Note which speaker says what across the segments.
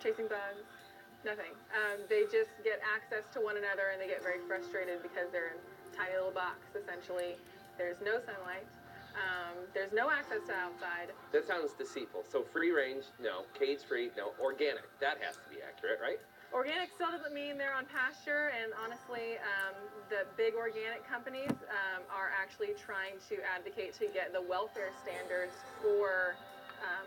Speaker 1: chasing bugs, nothing. They just get access to one another, and they get very frustrated because they're in a tiny little box, essentially. There's no sunlight. There's no access to outside.
Speaker 2: That sounds deceitful. So free range, no. Cage free, no. Organic, that has to be accurate, right?
Speaker 1: Organic still doesn't mean they're on pasture, and honestly, the big organic companies are actually trying to advocate to get the welfare standards for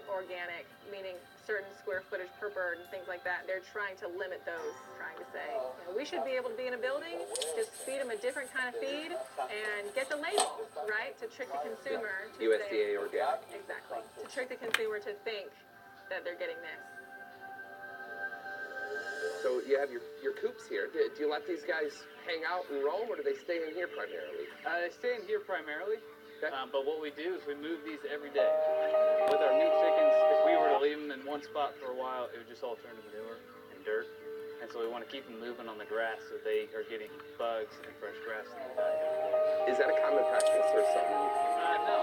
Speaker 1: organic, meaning certain square footage per bird and things like that. They're trying to limit those, trying to say, we should be able to be in a building, just feed them a different kind of feed, and get the label, right, to trick the consumer. To
Speaker 2: USDA
Speaker 1: say,
Speaker 2: organic.
Speaker 1: Exactly. To trick the consumer to think that they're getting this.
Speaker 2: So you have your coops here. Do you let these guys hang out and roam, or do they stay in here primarily?
Speaker 3: They stay in here primarily,
Speaker 2: okay.
Speaker 3: But what we do is we move these every day. With our meat chickens, if we were to leave them in one spot for a while, it would just all turn to manure and dirt. And so we want to keep them moving on the grass so they are getting bugs and fresh grass in their diet every day.
Speaker 2: Is that a common practice or something?
Speaker 3: No.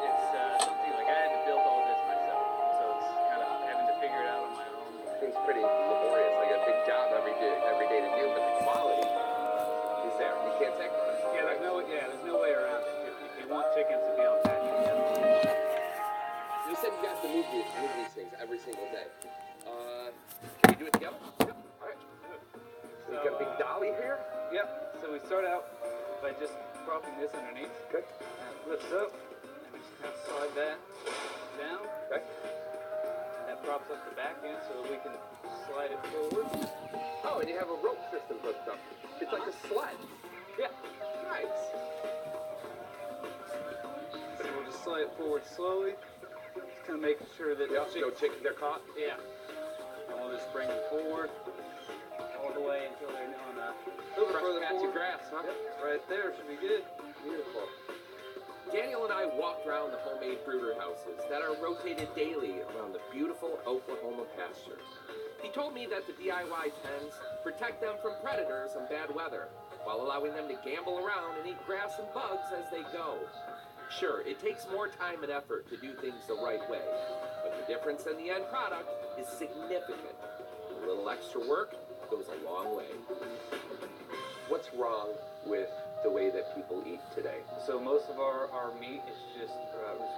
Speaker 3: It's something like I had to build all this myself. So it's kind of having to figure it out on my own.
Speaker 2: Seems pretty laborious, like a big job every day to do, but the quality is there. You can't sacrifice it.
Speaker 3: There's no way around it. If you want chickens to be on pasture,
Speaker 2: you said you guys to move these things every single day. Can you do it together? Yep. All right. So you got a big dolly here?
Speaker 3: Yep. So we start out by just propping this underneath.
Speaker 2: Okay.
Speaker 3: And it lifts up, and we just kind of slide that down.
Speaker 2: Okay.
Speaker 3: That props up the back end so that we can slide it forward.
Speaker 2: Oh, and you have a rope system hooked up. It's like a sled.
Speaker 3: Yeah.
Speaker 2: Nice.
Speaker 3: So we'll just slide it forward slowly. Just kind of making sure that
Speaker 2: no chickens are caught.
Speaker 3: Yeah. And we'll just bring them forward all the way until they're on a little bit further
Speaker 2: patch
Speaker 3: forward.
Speaker 2: of grass, huh?
Speaker 3: Yep. Right there should be good.
Speaker 2: Beautiful. Daniel and I walked around the homemade brooder houses that are rotated daily around the beautiful Oklahoma pasture. He told me that the DIY pens protect them from predators and bad weather, while allowing them to gamble around and eat grass and bugs as they go. Sure, it takes more time and effort to do things the right way, but the difference in the end product is significant. A little extra work goes a long way. What's wrong with the way that people eat today?
Speaker 3: So most of our meat is just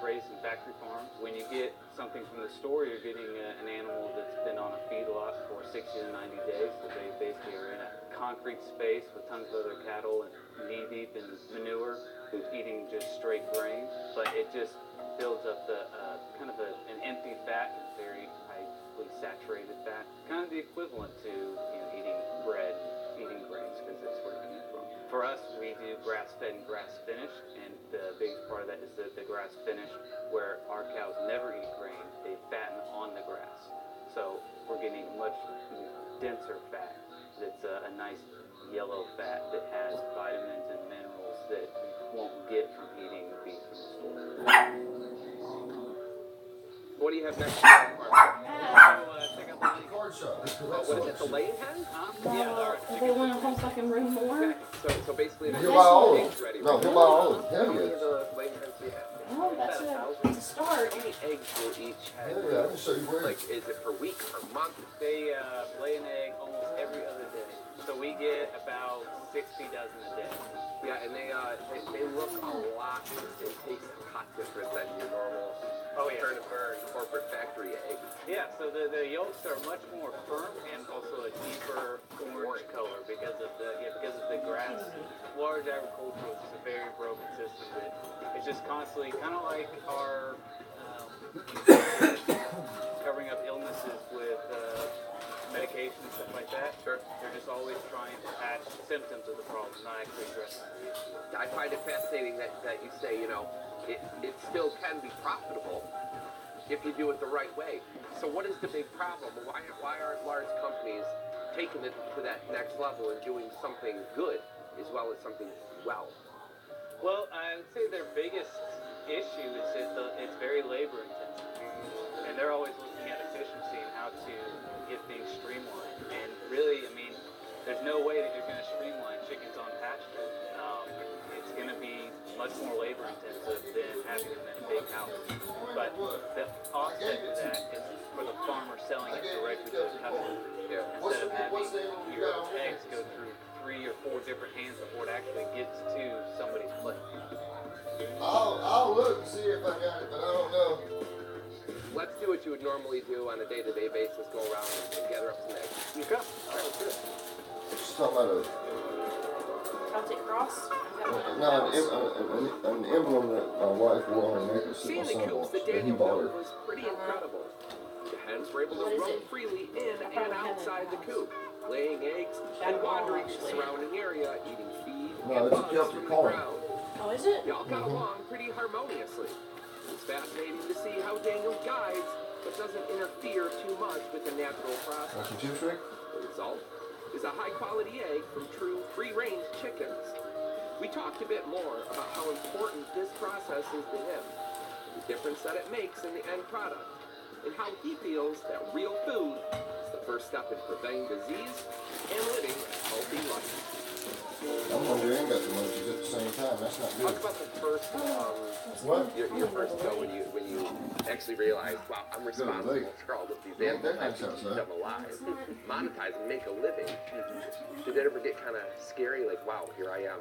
Speaker 3: raised in factory farms. When you get something from the store, you're getting an animal that's been on a feedlot for 60 to 90 days. So they basically are in a concrete space with tons of other cattle and knee deep in manure, who's eating just straight grain. But it just builds up the kind of an empty fat, and very highly saturated fat. Kind of the equivalent to eating bread, eating grains, because that's where it comes from. For us, we do grass-fed and grass-finished, and the biggest part of that is the grass-finished, where our cows never eat grain. They fatten on the grass. So we're getting much denser fat. That's a nice yellow fat that has vitamins and minerals that you won't get from eating beef from the store.
Speaker 2: What do you have next?
Speaker 3: Check out the laying
Speaker 4: Card shop.
Speaker 2: What is it, the laying hen?
Speaker 3: Yeah,
Speaker 5: They want to home so I can bring more.
Speaker 2: Okay. So basically,
Speaker 4: He'll buy all of
Speaker 2: eggs
Speaker 4: them.
Speaker 2: ready.
Speaker 4: No, he'll buy all of them.
Speaker 2: How
Speaker 4: Hell
Speaker 2: many
Speaker 4: yes.
Speaker 2: of the laying hens do you have?
Speaker 5: Oh, that's a start.
Speaker 2: How many eggs will each hen?
Speaker 4: Hell yeah, I can show you where.
Speaker 2: Like, is it per week, per month?
Speaker 3: They lay an egg almost every other day. So we get about 60 dozen a day.
Speaker 2: Yeah, and they look a lot, they taste a lot different than your normal turn and burn corporate factory egg.
Speaker 3: Yeah, so the yolks are much more firm and also a deeper orange color because of the grass. Large agricultural is a very broken system that it's just constantly kind of like our covering up illnesses with medication and stuff like that.
Speaker 2: Sure.
Speaker 3: They're just always trying to patch symptoms of the problem, not actually addressing the issue.
Speaker 2: I find it fascinating that you say, it still can be profitable if you do it the right way. So what is the big problem? Why aren't large companies taking it to that next level and doing something good as well as something well?
Speaker 3: Well, I would say their biggest issue is that it's very labor intensive. And they're always looking at efficiency and how to get things streamlined. And really, I mean, there's no way that you're going to streamline chickens on pasture. It's going to be much more labor intensive than having them in a big house. But the offset to that is for the farmer selling it directly to the customer. Instead of having your eggs go through 3 or 4 different hands before it actually gets to somebody's plate.
Speaker 4: I'll look and see if I got it, but I don't know.
Speaker 2: Let's do what you would normally do on a day-to-day basis. Go around and gather up some eggs.
Speaker 3: You go.
Speaker 2: All right, let's do it.
Speaker 4: Just talking about
Speaker 5: Celtic cross.
Speaker 4: an emblem that my wife wore on her necklace that
Speaker 2: Seeing
Speaker 4: my
Speaker 2: the
Speaker 4: son
Speaker 2: coops
Speaker 4: wants,
Speaker 2: that
Speaker 4: that he
Speaker 2: Daniel
Speaker 4: bought
Speaker 2: built
Speaker 4: her.
Speaker 2: was pretty incredible. The hens were able to
Speaker 5: What is
Speaker 2: roam
Speaker 5: it?
Speaker 2: freely in
Speaker 5: I
Speaker 2: and
Speaker 5: probably have it
Speaker 2: outside
Speaker 5: in
Speaker 2: the
Speaker 5: the
Speaker 2: coop, laying eggs and
Speaker 5: That
Speaker 2: wandering the
Speaker 5: actually.
Speaker 2: surrounding area, eating feed
Speaker 4: No,
Speaker 2: and
Speaker 4: it's a
Speaker 2: bugs
Speaker 4: Celtic
Speaker 2: from the
Speaker 4: corn.
Speaker 2: ground.
Speaker 5: Oh, is it?
Speaker 2: Y'all got along pretty harmoniously. It's fascinating to see how Daniel guides, but doesn't interfere too much with the natural process.
Speaker 4: Want some chips, Rick?
Speaker 2: The result is a high-quality egg from true free-range chickens. We talked a bit more about how important this process is to him, the difference that it makes in the end product, and how he feels that real food is the first step in preventing disease and living a healthy life.
Speaker 4: I'm hungry and got the munchies at the same time. That's not
Speaker 2: Talk
Speaker 4: good.
Speaker 2: about the first,
Speaker 4: What?
Speaker 2: your first go when you actually realize, wow, I'm responsible for all of these
Speaker 4: Yeah,
Speaker 2: animals.
Speaker 4: that
Speaker 2: I have to
Speaker 4: makes
Speaker 2: keep
Speaker 4: sense,
Speaker 2: them alive, monetize and make a living. Did it ever get kind of scary? Like, wow, here I am.